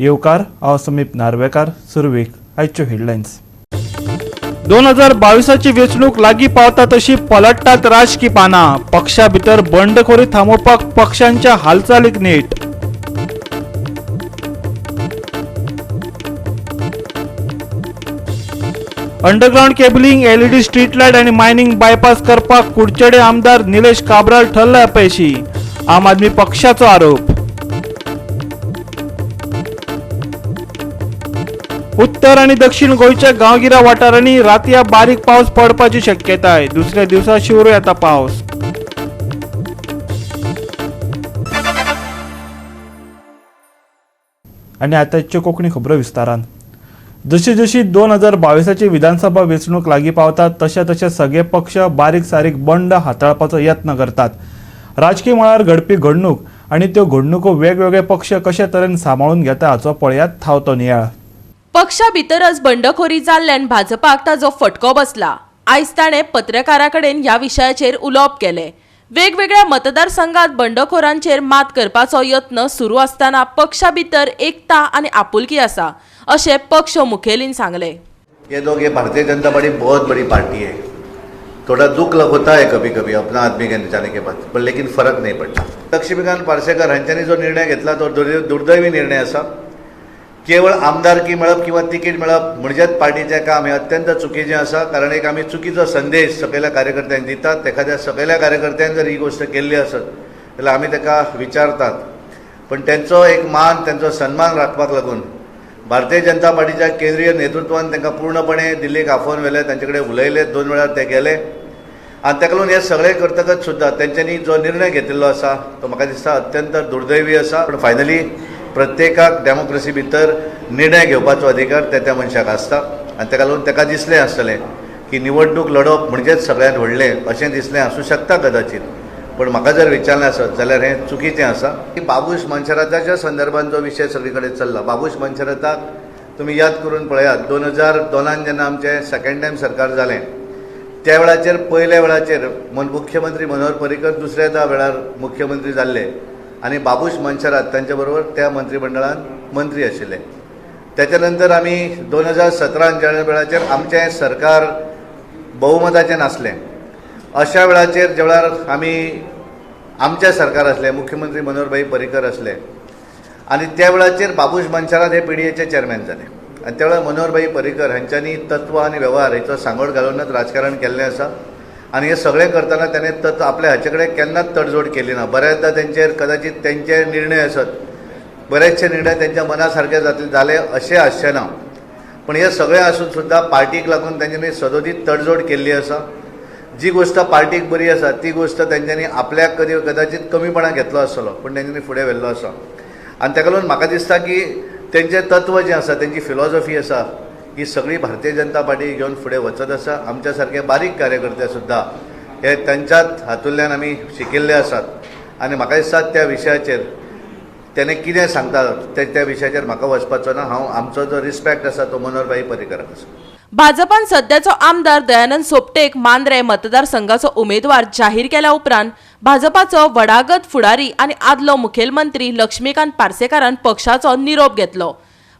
येवकार हांव समीप नार्वेकार. सुरवेक आयच्यो हेडलायन्स. 2022ची वेंचणूक लागीं पावता तशी पलटतात राजकी पानां. पक्षा भितर बंडखोरी थांबोवपाक पक्षांच्या हालचालीक नेट. Underground cabling, LED street light आनी मायनिंग बायपास करपाक कुडचडे आमदार निलेश काब्राल ठरले अपयशी. आम आदमी पक्षाचो आरोप. उत्तर आणि दक्षिण गोंयच्या गांवगिऱ्या वाठारांनी रातया बारीक पावस पडपाची शक्यताय. दुसऱ्या दिसा शिवरो येता पावस. आणि आताच्यो कोंकणी खबरो विस्तारान. जशी जशी 2022ची विधानसभा वेंचणूक लागीं पावतात तशे तशे सगळे पक्ष बारीक सारीक बंड हाताळपाचो यत्न करतात. राजकीय मळार घडपी घडणूक आनी त्यो घडणुको वेगवेगळे पक्ष कशे तरेन सांबाळून घेता हाचो पळयात थावतो नियाळ. पक्षा भितरच बंडखोरी जाल्ल्यान भाजपाक ताजो फटको बसला. आयज ताणें पत्रकारां कडेन ह्या विशयाचेर उलोवप केलें. वेगवेगळ्या मतदारसंघात बंडखोरांचेर मात करपाचो यत्न सुरू आसतना पक्षा भितर एकता आनी आपुलकी आसा अशें पक्ष मुखेलीन सांगलें. ये भारतीय जनता पार्टी बहुत बड़ी पार्टी है. थोड़ा दुख होता है कभी कभी अपना आदमी के जाने के बाद, पर लेकिन फरक नहीं पड़ता. लक्ष्मीकांत पार्सेकर हांच्यांनी जो निर्णय घेतला तो दुर्दैवी निर्णय आसा. केवळ आमदारकी मेळप किंवा तिकीट मेळप म्हणजेच पार्टीचें काम हें अत्यंत चुकीचें आसा. कारण एक आमी चुकीचो संदेश सकयल्या कार्यकर्त्यांक दितात. एखाद्या सकयल्या कार्यकर्त्यान जर ही गोष्ट केल्ली आसत जाल्यार आमी ताका विचारतात. पण त्यांचो एक मान, त्यांचो सन्मान राखपाक लागून भारतीय जनता पार्टीच्या केंद्रीय नेतृत्वान तांकां पूर्णपणे दिल्लीक आफोवन व्हेले. तांचे कडेन उलयले, 2 वेळार ते गेले आनी ताका लागून हे सगळे करतकच सुद्दां तेंच्यांनी जो निर्णय घेतिल्लो आसा तो म्हाका दिसता अत्यंत दुर्दैवी आसा. पण फायनली प्रत्येकाक डेमोक्रेसी भितर निर्णय घेवपाचो अधिकार त्या मनशाक आसता आनी ताका लागून ताका दिसलें आसतलें की निवडणूक लडप म्हणजेच सगळ्यांत व्हडलें अशें दिसलें आसूं शकता कदाचित. पण म्हाका जर विचारलें आसत जाल्यार हें चुकीचें आसा. बाबूश मनशराताच्या संदर्भात जो विशय सगळे कडेन चल्ला, बाबूश मनशराताक तुमी याद करून पळयात. 2002 जेन्ना आमचें सेकंड टायम सरकार जालें त्या वेळाचेर पयल्या वेळाचेर मुख्यमंत्री मनोहर पर्रीकर दुसऱ्या वेळार मुख्यमंत्री जाल्ले आनी बाबूश मनशरात तांचे बरोबर त्या मंत्रिमंडळांत मंत्री आशिल्ले. त्याच्या नंतर आमी 2017 ज्या वेळाचेर आमचें सरकार बहुमताचें नासलें अशा वेळाचेर ज्या वेळार आमी आमचें सरकार आसलें, मुख्यमंत्री मनोहरभाई पर्रीकर आसले आनी त्या वेळाचेर बाबूश मनशरात हे पीडीएचे चेअरमॅन जाले. आनी त्या वेळार मनोहरभाई पर्रीकर हांच्यांनी तत्व आनी वेव्हार हेचो सांगड घालूनच राजकारण केल्लें आसा. आनी हे सगळें करतना ताणें आपल्या हाचे कडेन केन्नाच तडजोड केली ना. बऱ्याचदा तेंचेर कदाचित तेंचे निर्णय आसत, बरेचशे निर्णय तेंच्या मना सारके जाले अशें आसचें ना. पण हे सगळें आसून सुद्दां पार्टीक लागून तेंच्यांनी सदोदीत तडजोड केल्ली आसा. जी गोष्ट पार्टीक बरी आसा ती गोष्ट तेंच्यांनी आपल्याक कदाचित कमीपणां घेतलो आसतलो पण तेंच्यांनी फुडें व्हेल्लो आसा. आनी ताका लागून म्हाका दिसता की तेंचें तत्व जें आसा, तेंची फिलॉसॉफी आसा ही सगळी भारतीय जनता पार्टी घेवन फुडें वचत आसा. आमच्या सारके बारीक कार्यकर्ते सुद्दां हे तेंच्याच हातूंतल्यान आमी शिकिल्ले आसात. आनी म्हाका दिसता त्या विशयाचेर तेणें कितें सांगता त्या विशयाचेर म्हाका वचपाचो ना. हांव आमचो जो रिस्पेक्ट आसा तो मनोहरभाई पर्रीकराक आसा. भाजपान सध्याचो आमदार दयानंद सोपटेक मांद्रे मतदारसंघाचो उमेदवार जाहीर केल्या उपरांत भाजपाचो वडागत फुडारी आनी आदलो मुखेलमंत्री लक्ष्मीकांत पार्सेकारान पक्षाचो निरोप घेतलो.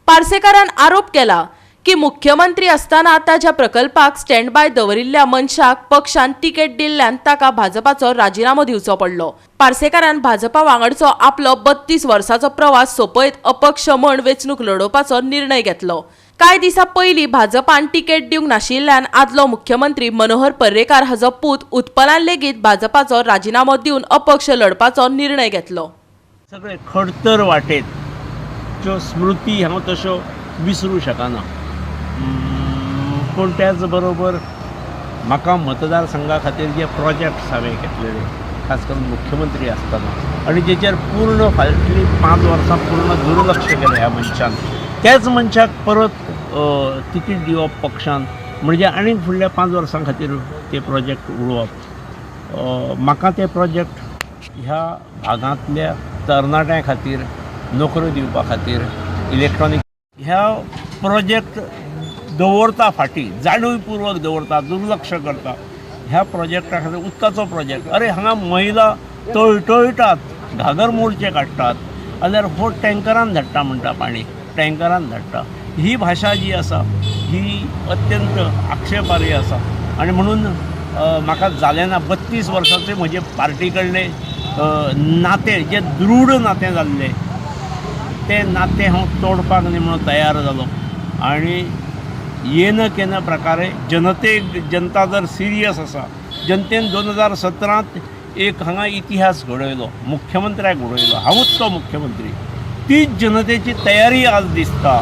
पार्सेकारान आरोप केला की मुख्यमंत्री असताना ताच्या प्रकल्पाक स्टँड बाय दवरिल्ल्या मनशाक पक्षान तिकेट दिल्ल्यान ताका भाजपाचो राजिनामो दिवचो पडलो. पार्सेकारान भाजपा वांगडचो आपलो 32 वर्सांचो प्रवास सोपयत अपक्ष म्हण वेंचणूक लडोवपाचो निर्णय घेतलो. कांय दिसा पयलीं भाजपान तिकेट दिवंक नाशिल्ल्यान आदलो मुख्यमंत्री मनोहर पर्रेकार हाचो पूत उत्पलान लेगीत भाजपाचो राजिनामो दिवन अपक्ष लडपाचो निर्णय घेतलो. सगळे खडतर वाटेत ज्यो स्मृती हांव तश्यो विसरूं शकना. पूण त्याच बरोबर म्हाका मतदारसंघा खातीर जे प्रोजेक्ट्स हांवें घेतलेले खास करून मुख्यमंत्री आसतना आनी जेचेर पूर्ण फाटलीं 5 वर्सां पूर्ण दुर्लक्ष केलें ह्या मनशान, त्याच मनशाक परत तिकीट दिवप पक्षान म्हणजे आनीक फुडल्या 5 वर्सां खातीर ते प्रोजेक्ट उडोवप. म्हाका ते प्रोजेक्ट ह्या भागांतल्या तरणाट्यां खातीर नोकऱ्यो दिवपा खातीर इलेक्ट्रॉनीक ह्या प्रोजेक्ट दवरता फाटीं, जाणीवपूर्वक दवरता, दुर्लक्ष करता. ह्या प्रोजेक्टा खातीर उदकाचो प्रोजेक्ट, अरे हांगा महिला तळटळटात, घागर मोडचे काडटात जाल्यार हो टँकरान धाडटा म्हणटा पाणी. टँकरान धाडटा. ही भाशा जी आसा ही अत्यंत आक्षेपार्ह आसा आनी म्हणून म्हाका जालें ना 32 वर्सांचे म्हजे पार्टी कडले नातें जे दृढ नातें जाल्लें तें नातें हांव तोडपाक न्ही म्हणून तयार जालो. आनी येन केन प्रकारे जनता जर सिरियस आसा, जनतेन 2017 एक हांगा इतिहास घडयलो, मुख्यमंत्र्याक घडयलो, हांवूच तो मुख्यमंत्री. तीच जनतेची तयारी आज दिसता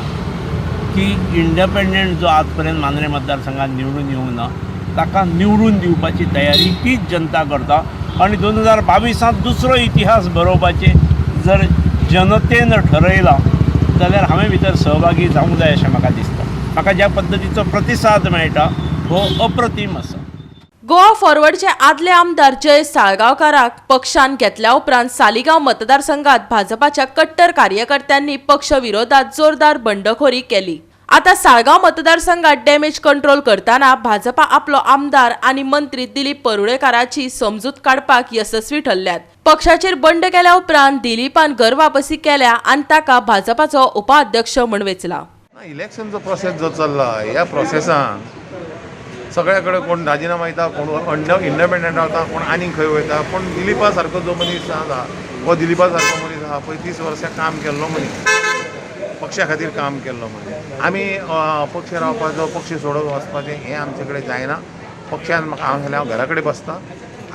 की इंडिपेंडंट जो आज पर्यंत मांद्रे मतदारसंघात निवडून येवंक ना ताका निवडून दिवपाची तयारी तीच जनता करता. आनी 2022 दुसरो इतिहास बरोवपाचे जर जनतेन ठरयला जाल्यार हांवें भितर सहभागी जावंक जाय अशें म्हाका दिसता. म्हाका ज्या पद्दतीचो प्रतिसाद मेळटा हो अप्रतीम आसा. गोवा फॉरवर्डचे आदले आमदार जय साळगांवकाराक पक्षान घेतल्या उपरांत सालिगांव मतदारसंघात भाजपाच्या कट्टर कार्यकर्त्यांनी पक्ष विरोधात जोरदार बंडखोरी केली. आता साळगांव मतदारसंघात डॅमेज कंट्रोल करताना भाजपा आपलो आमदार आणि मंत्री दिलीप परुळेकाराची समजूत काडपाक यशस्वी ठरल्यात. पक्षाचेर बंड केल्या उपरांत दिलीपान घर वापसी केल्या आणि ताका भाजपाचो उपाध्यक्ष म्हूण वेचला. इलेक्शनचो प्रोसेस जो चल्ला ह्या प्रोसेसान सगळे कडेन कोण राजिनामा दिता, कोण इंडिपेंडंट रावता, कोण आनीक खंय वयता. पूण दिलीपा सारको जो मनीस आसा हो दिलीपा सारको मनीस आसा 35 वर्सां काम केल्लो मनीस, पक्षा खातीर काम केल्लो मनीस. आमी पक्ष रावपाचो, पक्ष सोडून वचपाचें हें आमचे कडेन जायना. पक्षान म्हाका हांव घरा कडेन बसता.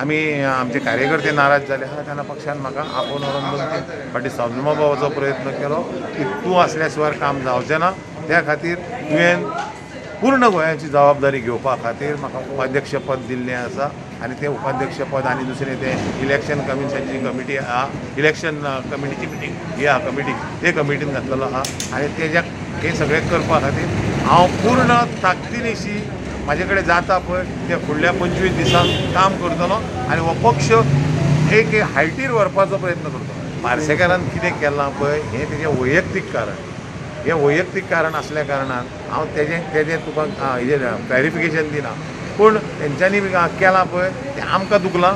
आमी आमचे कार्यकर्ते नाराज जाले आहा तेन्ना पक्षान म्हाका आपोवन व्हरून 2-3 फावटी समजोवपाचो प्रयत्न केलो की तूं असल्या शिवाय काम जावचें ना. त्या खातीर तुवें पूर्ण गोंयाची जबाबदारी घेवपा खातीर म्हाका उपाध्यक्ष पद दिल्लें आसा. आनी तें उपाध्यक्ष पद आनी दुसरें तें इलेक्शन कमिशनची कमिटी आहा, इलेक्शन कमिटीची मिटींग ही आहा कमिटी, ते कमिटीन घातलेलो आहा. आनी तेज्या हें सगळें करपा खातीर हांव पूर्ण ताकदीनिशी म्हाजे कडेन जाता पळय ते फुडल्या 25 दिसांक काम करतलो आनी हो पक्ष एक हायटीर व्हरपाचो प्रयत्न करतलो. पार्सेकारान कितें केलां पळय हें तेजें वैयक्तीक कारण. हें वैयक्तीक कारण असल्या कारणान हांव तेजें तुका क्लॅरिफिकेशन दिना. पूण तेंच्यांनी केलां पळय तें आमकां दुखलां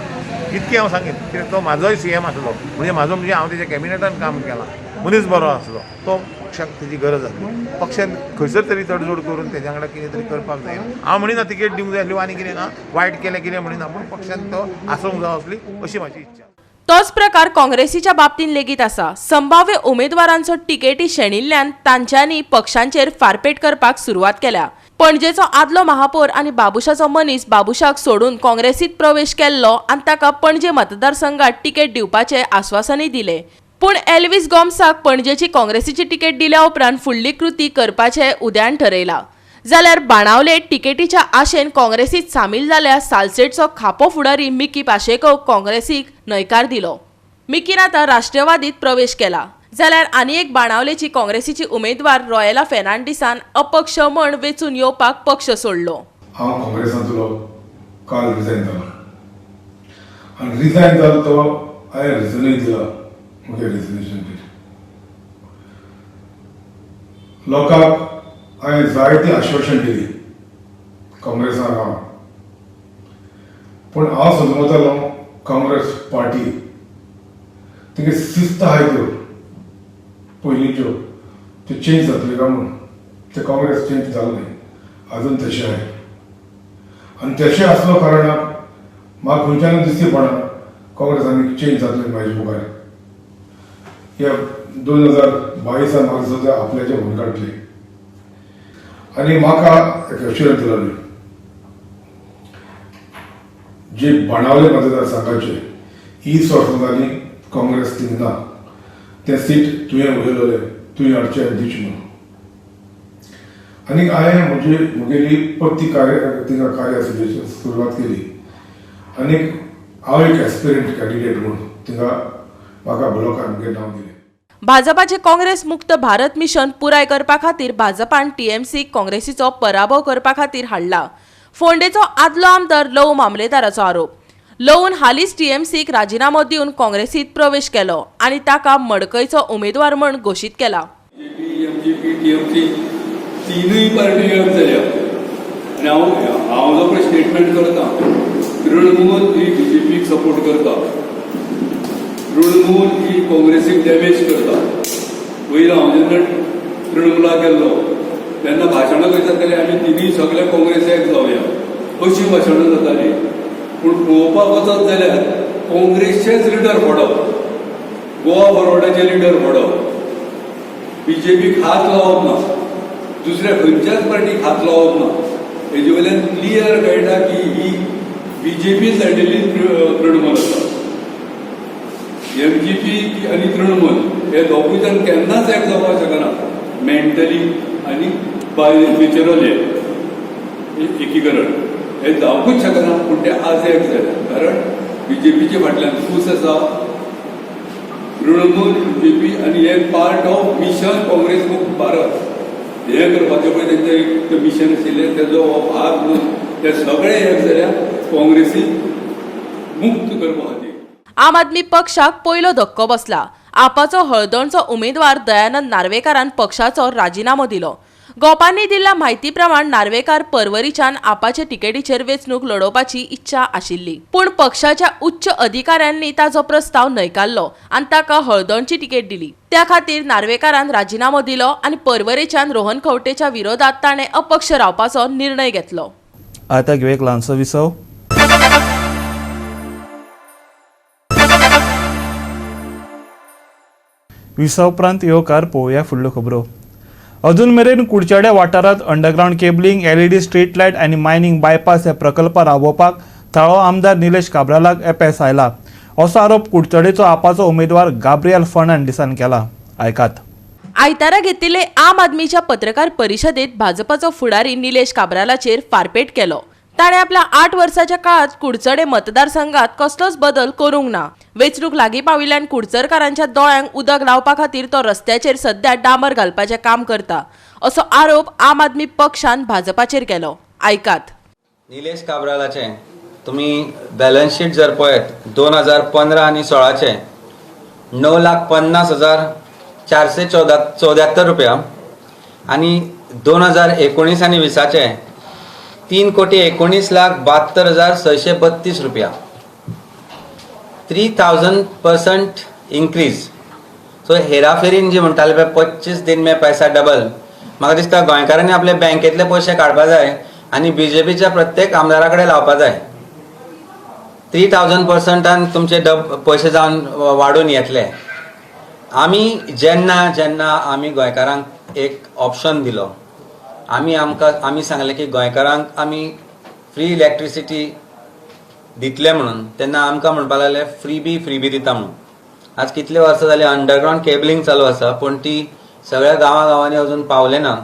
इतकें हांव सांगीन. कित्याक तो म्हाजोय CM आसलो, म्हणजे हांव तेज्या कॅबिनेटान काम केलां, मनीस बरो आसलो. तो पक्षाक तेजी गरज आसली. पक्षान खंयसर तरी तडजोड करून तेज्या वांगडा कितें तरी करपाक जाय. हांव म्हणिना तिकेट दिवंक जाय आनी कितें ना, वायट केलें कितें म्हणिना, पूण पक्षान तो आसूंक जाय असली अशी म्हाजी इच्छा. तोच प्रकार काँग्रेसीच्या बाबतीत लेगीत आसा. संभाव्य उमेदवारांचो तिकेटी शेणिल्ल्यान तांच्यांनी पक्षांचेर फारपेट करपाक सुरवात केल्या. पणजेचो आदलो महापौर आनी बाबुशाचो मनीस बाबुशाक सोडून काँग्रेसीत प्रवेश केल्लो आनी ताका पणजे मतदारसंघात तिकेट दिवपाचे आश्वासनय दिले. पूण एल्विस गॉम्साक पणजेची काँग्रेसीची तिकेट दिल्या उपरांत फुडली कृती करपाचे उद्यान ठरयला. जाल्यार बाणावले तिकेटीच्या आशेन काँग्रेसीत सामील जाल्या सालसेटचो खापो फुडारी मिकी पाशेकोक काँग्रेसीक न्हयकार दिलो. मिकीन आतां राष्ट्रवादीत प्रवेश केला. जाल्यार आनी एक बाणावलेची काँग्रेसीची उमेदवार रॉयला फेर्नांडीसान अपक्ष म्हण वेचून येवपाक पक्ष सोडलो. हांव काँग्रेसांतलो काल रिजायन जालो आनी रिजायन जालो तो हांवें रिजनूय दिला. म्हजें रेजिग्नेशन दिलें. लोकांक हांवें जायतीं आश्वासन दिलीं काँग्रेसांत रावन. पूण हांव समजतालो काँग्रेस पार्टी तेगे शिस्त आहाय त्यो पयलींच्यो त्यो चेंज जातल्यो काय म्हणून. ते काँग्रेस चेंज जालो न्ही, अजून तशें आहाय. आनी तशें आसलो कारणान म्हाका खंयच्यानूय दिसती पडना काँग्रेसांनी चेंज जातलें म्हाजे मुखार. ह्या 2022 म्हाका सुद्दां आपल्याचे म्हूण काडले आनी म्हाका एक एश्युरन्स दिलोली जे बाणावले मतदारसंघाचे 20 वर्सां जालीं काँग्रेस थिंग ना. तें सीट तुवें उलयलोलें तुवें हाडचें दिवचें म्हणून. आनी हांवें म्हगेली परती थिंगा कार्यावळीची सुरवात केली. आनीक हांव एक एस्पिरंट कॅन्डिडेट म्हणून थिंगा म्हाका ब्लॉकान म्हजें नांव दिलें. भाजपाचे काँग्रेस मुक्त भारत मिशन पुराय करपा खातीर भाजपान TMC काँग्रेसीचो पराभव करपा खातीर हाडला. फोंडेचो आदलो आमदार लव मामलेदाराचो आरोप. लवून हालींच TMCक राजिनामो दिवन काँग्रेसीत प्रवेश केलो आनी ताका मडकयचो उमेदवार म्हूण घोशीत केला. MGP, TMC तिनूय पार्टी जाल्या आनी हांव जो पळय स्टेटमेंट करता तृणमूल ही BJPक सपोर्ट करता, तृणमूल ही काँग्रेसीक डॅमेज करता. पयलीं हांव जेन्ना तृणमुला गेल्लो तेन्ना भाशणां खंय जातालीं आमी तिनूय सगळे काँग्रेसीक जावया अशी भाशणां जातालीं. पूण पळोवपाक वचत जाल्यार काँग्रेसचेच लिडर पडप, गोवा फॉरवर्डाचे लिडर पडप, बीजेपीक हात लावप ना, दुसऱ्या खंयच्याच पार्टीक हात लावप ना. हेजे वयल्यान क्लियर कळटा की ही बीजेपी सायडीतली तृणमूल आसा. एमजीपी आनी तृणमूल हे दोगूय जाण केन्नाच एक जावपाक शकना मेंटली आनी बाय नेचरल एकीकरण हे जावपूच शकना. पूण ते आज एक जाले कारण बीजेपीचे फाटल्यान फूस आसा तृणमूल बीजेपी आनी हे पार्ट ऑफ मिशन काँग्रेस मुक्त भारत हे करपाचें पळय तेंचें मिशन आशिल्लें तेजो हो भाग म्हणून ते सगळे एक जाल्या काँग्रेसीक मुक्त करपा खातीर. आम आदमी पक्षाक पयलो धक्को बसला. आपाचो हळदणचो उमेदवार दयानंद नार्वेकारान पक्षाचो राजिनामो दिलो. गोपांनी दिल्ल्या म्हायती प्रमाण नार्वेकार परवरीच्यान आपाचे तिकेटीचेर वेंचणूक लडोवपाची इच्छा आशिल्ली. पूण पक्षाच्या उच्च अधिकाऱ्यांनी ताचो प्रस्ताव न्हयकारलो आनी ताका हळदणची तिकेट दिली. त्या खातीर नार्वेकारान राजिनामो दिलो आनी परवरेच्यान रोहन खंवटेच्या विरोधात ताणें अपक्ष रावपाचो निर्णय घेतलो. आता घेऊ एक ल्हानसो विसव. विसव उपरांत येवकार पळोवया फुडल्यो खबरो. अजून मेरेन कुडचड्या वाठारांत underground cabling, LED street light आनी मायनिंग बायपास हे प्रकल्प राबोवपाक थळावो आमदार निलेश काब्रालाक येपेस आयला असो आरोप कुडचडेचो आपाचो उमेदवार गाब्रियल फर्नांडिसान केला. आयकात. आयतारा घेतिल्ले आम आदमीच्या पत्रकार परिशदेत भाजपाचो फुडारी निलेश काब्रालाचेर फारपेट केलो. ताणें आपल्या 8 वर्साच्या काळात कुडचडे मतदारसंघात कसलोच बदल करूंक ना. वेंचणूक लागीं पाविल्ल्यान कुडचडकारांच्या दोळ्यांक उदक लावपा खातीर तो रस्त्याचेर सध्या डांबर घालपाचें काम करता असो आरोप आम आदमी पक्षान भाजपाचेर केलो. आयकात. निलेश काब्रालाचे तुम्ही बॅलन्स शीट जर पळयत 2015 आनी 16चे 9,50,474 रुपया आनी 2019 आनी 20चे 3,19,72,632 रुपया 3000% इन्क्रीज. सो हेराफेरीन जी म्हणटाले पळय 25 दिन में पैसा डबल, म्हाका दिसता गोंयकारांनी आपले बँकेतले पयशे काडपा जाय आनी बीजेपीच्या प्रत्येक आमदारा कडेन लावपा जाय. 3000%आन तुमचे पयशे जावन वाडून येतले. आमी जेन्ना आमी गोंयकारांक एक ऑप्शन दिलो, आमी सांगलें की गोंयकारांक आमी फ्री इलेक्ट्रिसिटी दितले म्हणून, तेन्ना आमकां म्हणपा लागले फ्री बी दिता म्हणून. आज कितले वर्सां जाली अंडरग्राउंड केबलिंग चालू आसा पूण ती सगळ्या गांवांनी अजून पावले ना.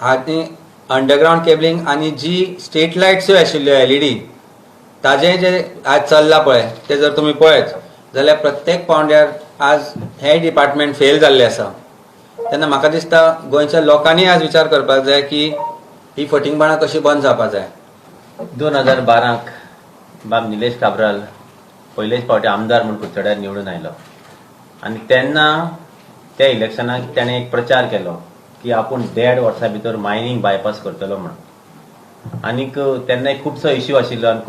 आनी अंडरग्राउंड केबलिंग आनी जी स्ट्रीट लायट्स आशिल्ल्यो एलईडी ताजें जे आज चल्लां पळय ते जर तुमी पळयत जाल्यार प्रत्येक पावंड्यार आज हे डिपार्टमेंट फेल जाल्ले आसा. तेन्ना म्हाका दिसता गोंयच्या लोकांनी आज विचार करपाक जाय की ही फटिंगपणां कशी बंद जावपाक जाय. 2012 बाब निलेश काब्राल पयलेच फावटी आमदार म्हणून कुडचड्यार निवडून आयलो आनी तेन्ना त्या इलेक्शनाक ताणें एक प्रचार केलो की आपूण 1.5 वर्सां भितर मायनिंग बायपास करतलो म्हणून. आनीक तेन्ना एक खुबसो इश्यू आशिल्लो आनी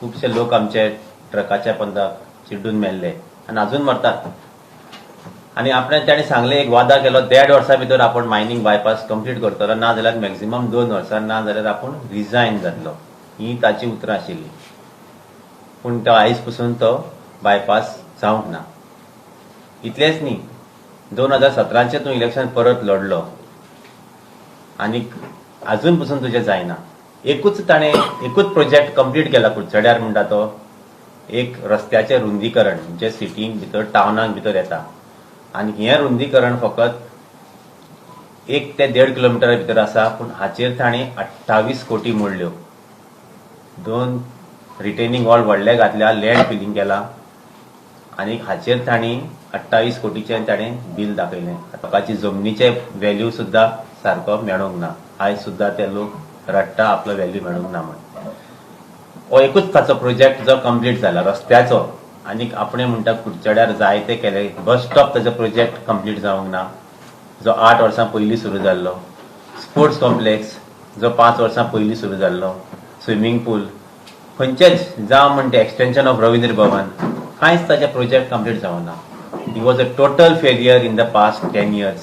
खुबशे लोक आमचे ट्रकाच्या पंदाक चिड्डून मेल्ले आनी अजून मरतात. आनी आपणें ताणें सांगलें एक वादा केलो 1.5 वर्सां भितर आपूण मायनिंग बायपास कंप्लीट करतलो, ना जाल्यार मॅक्झिमम 2 वर्सां, ना जाल्यार आपूण रिजायन जातलो. ही ताची उतरां आशिल्ली. पूण तो आयज पसून तो बायपास जावंक ना. इतलेंच न्ही, 2017चें तूं इलेक्शन परत लढलो आनीक अजून पसून तुजें जायना. ताणें एकूच प्रोजेक्ट कंप्लीट केला कुडचड्यार म्हणटा तो एक रस्त्याचें रुंदीकरण जे सिटींक भितर टावनाक भितर येता. आनी हें रुंदीकरण फकत 1 ते 1.5 किलोमिटरा भितर आसा. पूण हाचेर ताणें 28 कोटी मोडल्यो. 2 रिटेनिंग वॉल व्हडले घातल्या, लँड फिलिंग केला आनी हाचेर तांणी 28 कोटीचें ताणें बील दाखयलें. लोकांची जमनीचे व्हॅल्यू सुद्दां सारको मेळोंक ना. आयज सुद्दां ते लोक रडटा आपलो व्हॅल्यू मेळोंक ना म्हण. हो एकूच ताचो प्रोजेक्ट जो कंप्लीट जाला रस्त्याचो. आनीक आपणें म्हणटा कुडचड्यार जायते केले. बस स्टॉप ताचो प्रोजेक्ट कंप्लीट जावंक ना जो 8 वर्सां पयलीं सुरू जाल्लो. स्पोर्ट्स कॉम्प्लेक्स जो 5 वर्सां पयलीं सुरू जाल्लो. स्विमींग पूल खंयचेच जावं म्हणटा एक्सटेंशन ऑफ रवींद्र भवन कांयच ताचे प्रोजेक्ट कंप्लीट जावंक ना. He was a total failure in the past 10 years.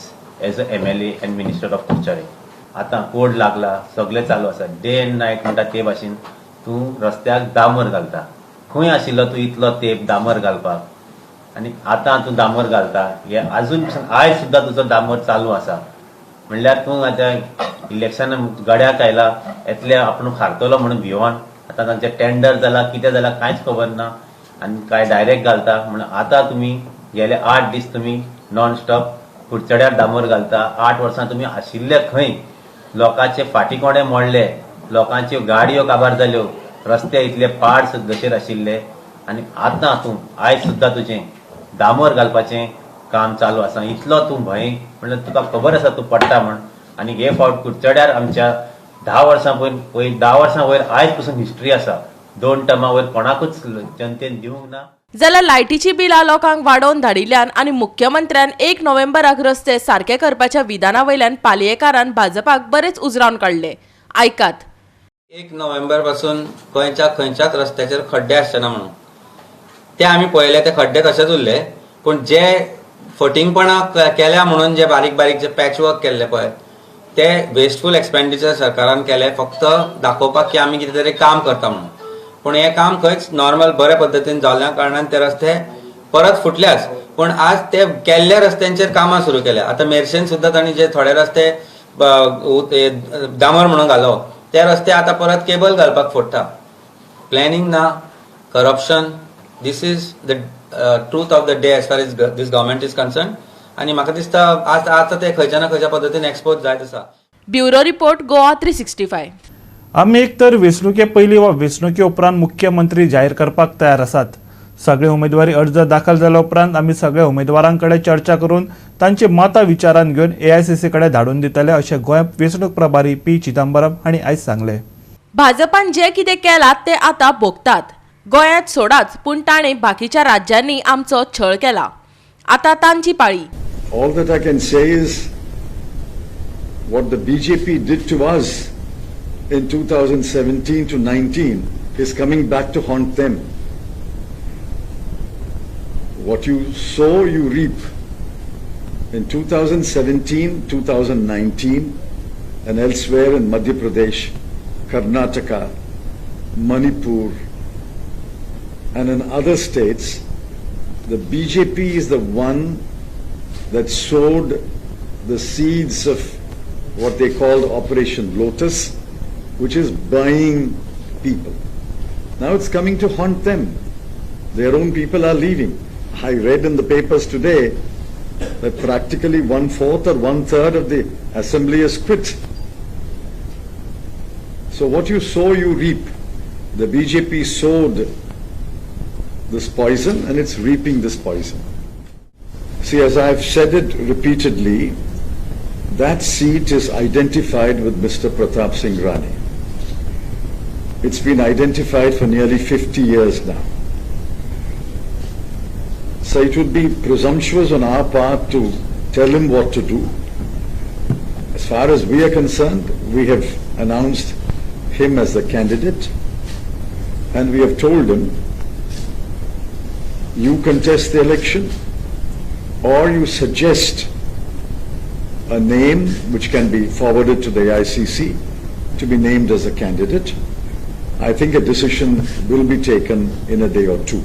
As a MLA end minister of Kudchade. आतां कोड लागला, सगळें चालू आसा. डे एंड नायट म्हणटा ते भाशेन तूं रस्त्याक डांबर घालता. खंय आशिल्लो तूं इतलो तेंप डांबर घालपाक, आनी आतां तूं डांबर घालता. हे आजून आयज सुद्दां तुजो डांबर चालू आसा. म्हणल्यार तूं आतां इलेक्शन गड्याक आयला येतले आपूण हारतलो म्हणून भिवोन आतां तांचें टेंडर जालां कितें जालां कांयच खबर ना आनी काय डायरेक्ट घालता. म्हणून आतां तुमी गेले 8 दीस तुमी नॉन स्टॉप कुडचड्यार डांबर घालता. 8 वर्सां तुमी आशिल्ले खंय, लोकांचे फाटीकोडे मोडले, लोकांच्यो गाडयो काबार जाल्यो, रस्ते इतले पाड सदगशीर आशिल्ले, आनी आतां तूं आयज सुद्दां तुजें डांबर घालपाचें काम चालू आसा. इतलो तूं भंय म्हणल्यार तुका खबर आसा तूं पडटा म्हण. आनी हे फावट कुडचड्यार आमच्या 10 वर्सां वयर 10 वर्सां वयर आयज पासून हिस्ट्री आसा. 2 टर्मां वयर कोणाकूच जनतेन दिवंक ना. जाल्यार लायटीची बिलां लोकांक वाडोवन धाडिल्ल्यान आनी मुख्यमंत्र्यान 1 नोव्हेंबराक रस्ते सारके करपाच्या विधाना वयल्यान पालयेकारान भाजपाक बरेच उजरावन काडले. आयकात. 1 नोव्हेंबर पासून खंयच्याच रस्त्याचेर खड्डे आसचे ना म्हणून ते आमी पळयले. ते खड्डे तशेंच उरले, पूण जे फटींगपणां केल्या म्हणून जे बारीक बारीक जे पॅच वर्क केल्ले पळय ते वेस्टफूल एक्सपेंडिचर सरकारान केले फक्त दाखोवपाक की आमी कितें तरी काम करता म्हणून. पूण हे काम खंयच नॉर्मल बरे पद्दतीन जाल्ल्या कारणान ते रस्ते परत फुटल्याच. पूण आज ते केल्ल्या रस्त्यांचेर कामां सुरू केल्या. आतां मेर्शेन सुद्दां तांणी जे थोडे रस्ते डांबर म्हणून घालो ते रस्ते आतां परत केबल घालपाक फोडटा. प्लॅनिंग ना, corruption. This is the truth of the day as far as this government is concern. आनी म्हाका दिसता आतां ते खंयच्या ना खंयच्या पद्दतीन एक्सपोज जायत आसा. Bureau report Goa 365. आमी एक तर वेंचणुके पयलीं वा वेंचणुके उपरांत मुख्यमंत्री जाहीर करपाक तयार आसात. सगळे उमेदवारी अर्ज दाखल जाल्या उपरांत आमी सगळ्या उमेदवारां कडेन चर्चा करून तांची मतां विचारान घेवन AICC कडेन धाडून दितले अशें गोंय वेंचणूक प्रभारी P. चिदंबरम हांणी आयज सांगलें. भाजपान जे कितें केलां ते आतां भोगतात. गोंयांत सोडाच पूण ताणें बाकीच्या राज्यांनी आमचो छळ केला. आतां तांची पाळी. All that I can say is what the BJP did to us in 2017 to 19 is coming back to haunt them. What you sow, you reap. In 2017, 2019 and elsewhere in Madhya Pradesh, Karnataka, Manipur and in other states, the BJP is the one that sowed the seeds of what they called Operation Lotus, which is buying people. Now it's coming to haunt them. Their own people are leaving. I read in the papers today that practically 1/4 or 1/3 of the assembly has quit. So what you sow, you reap. The BJP sowed this poison and it's reaping this poison. See, as I've said it repeatedly, that seat is identified with Mr. Pratap Singh Rane. It's been identified for nearly 50 years now. So it would be presumptuous on our part to tell him what to do. As far as we are concerned, we have announced him as the candidate and we have told him, you contest the election or you suggest a name which can be forwarded to the AICC to be named as a candidate. I think a decision will be taken in a day or two.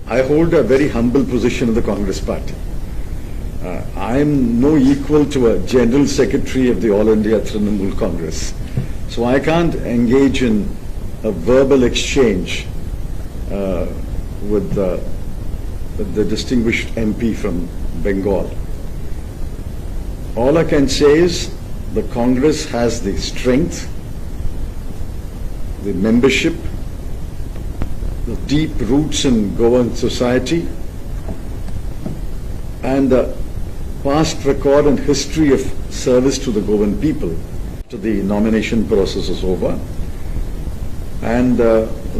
I hold a very humble position in the Congress party. I am no equal to a General Secretary of the All India Trinamool Congress. So I can't engage in a verbal exchange with the distinguished MP from Bengal. All I can say is the Congress has the strength, the membership, the deep roots in Goan society, and the past record and history of service to the Goan people. The nomination process is over, and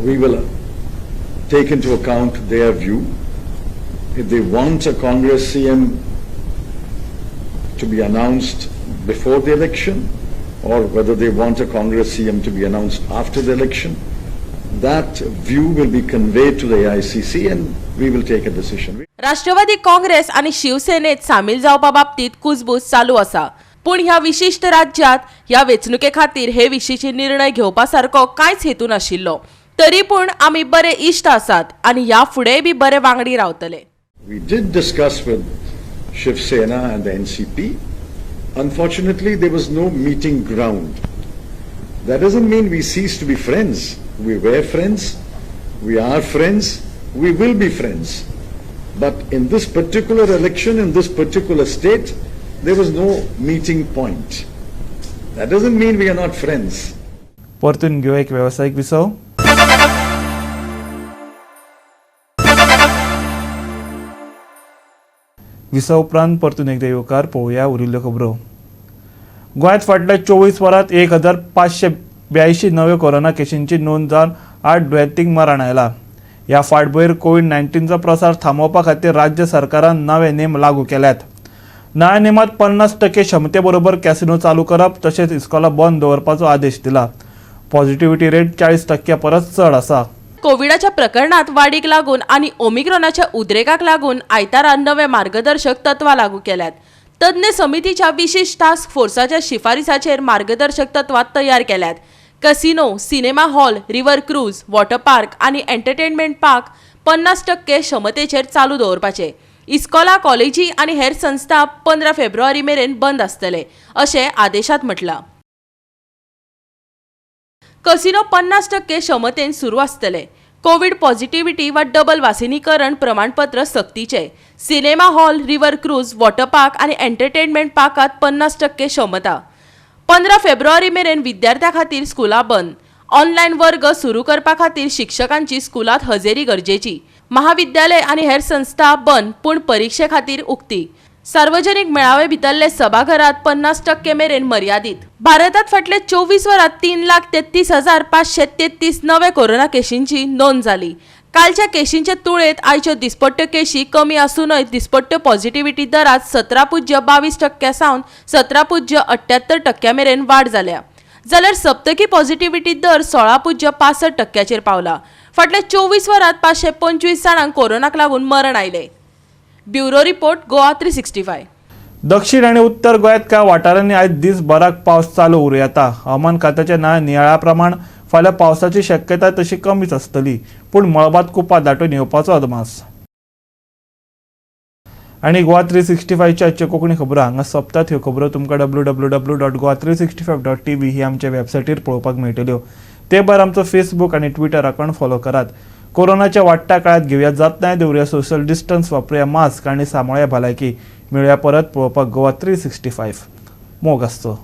we will take into account their view. If they want a Congress CM to be announced before the election, or whether they want a Congress CM to be announced after the election, that view will be conveyed to the AICC and we will take a decision. Rashtrawadi Congress आणि शिवसेनेत सामील जावपा बाबतीत कुजबूज चालू असा, पण ह्या विशिष्ट राज्यात ह्या वेचणुके खातीर हे विशींचे निर्णय घेवपासारको कांयच हेतू नाशिल्लो. तरी पूण आमी बरे इश्ट आसात आणि ह्या फुडेंय बी बरे वांगडी रावतले. We did discuss with Shiv Sena and the NCP. Unfortunately, there was no meeting ground. That doesn't mean we cease to be friends. We were friends, we are friends, we will be friends. But in this particular election, in this particular state, there was no meeting point. That doesn't mean we are not friends. परतून घेऊ एक व्यावसायिक विसव. विसव उपरांत परतून एकदा येवकार पळोवया उरिल्ल्यो खबरो. गोंयांत फाटल्या 24 वरांत 1582 नव्यो कोरोना केशींची नोंद जावन 8 दुयेंतींक मरण आयलां. ह्या फाटभुंयेर कोविड-19चो प्रसार थांबोवपा खातीर राज्य सरकारान नवे नेम लागू केल्यात. नव्या नेमांत 50% क्षमते बरोबर कॅसिनो चालू करप तशेंच इस्कॉलां बंद दवरपाचो आदेश दिला. पॉझिटिव्हिटी रेट 40% परस चड आसा. कोविडाच्या प्रकरणात वाडीक लागून आणि ओमिक्रॉनाच्या उद्रेकाक लागून आयतारा नवे मार्गदर्शक तत्वां लागू केल्यात. तज्ञ समितीच्या विशेष टास्क फोर्साच्या शिफारसीचेर मार्गदर्शक तत्वां तयार केल्यात. Casino, cinema hall, river cruise, water park आणि एंटरटेनमेंट पार्क 50% क्षमतेचेर चालू दवरपाचे. इस्कॉला, कॉलेजी आणि हेर संस्था 15 फेब्रुवारी मेरेन बंद आसतले अशें आदेशात म्हटलां. कसिनो 50% क्षमतेन सुरू आसतले. कोविड पॉझिटिव्हिटी वा डबल वासिनीकरण प्रमाणपत्र सक्तीचे. Cinema hall, river cruise, water park आणि एंटरटेनमेंट पार्कात 50% क्षमता. 15 फेब्रुवारी मेरेन विद्यार्थ्यां खातीर स्कुलां बंद. ऑनलायन वर्ग सुरू करपा खातीर शिक्षकांची स्कुलांत हजेरी गरजेची. महाविद्यालय आणि हेर संस्था बंद पूण परीक्षे खातीर उक्ती. सार्वजनिक मेळावे भितरले सभाघरात 50% मेरेन मर्यादीत. भारतात फाटले 24 वरांत 3,33,533 नवे कोरोना केशींची नोंद जाली. कालच्या केशींचे तुळेत आयच्यो दिसपट्ट्यो केशी कमी आसूनय दिसपट्ट्यो पॉझिटिव्हिटी दरात 17.22% सावन 17.78% मेरेन वाड जाल्या. जाल्यार सप्तकी पॉझिटिव्हिटी दर 16.65% पावला. फाटल्या 24 वरांत 525 जाणांक कोरोनाक लागून मरण आयले. Bureau report GOA365. दक्षिण आणि उत्तर गोंयांत कांय वाठारांनी आयज दिसभराक पावस चालू उरूं येता. हवामान खात्याच्या नव्या नियाळा प्रमाण फाल्यां पावसाची शक्यताय तशी कमीच आसतली, पूण मळबात कुपां दाटून येवपाचो अदमास. आणि GOA365 च्या आजच्यो कोंकणी खबरो हांगा सोंपतात. ह्यो खबरो तुमकां www.goa365.tv ही आमच्या वेबसायटीर पळोवपाक मेळटल्यो. ते भायर आमचो फेसबूक आणि ट्विटर अकाउंट फॉलो करात. कोरोनाच्या वाडट्या काळात घेवया जतनाय दवरुया सोशल डिस्टन्स, वापरुया मास्क आणि सांबाळुया भलायकी. मेळुया परत पळोवपाक GOA365. मोग आसचो.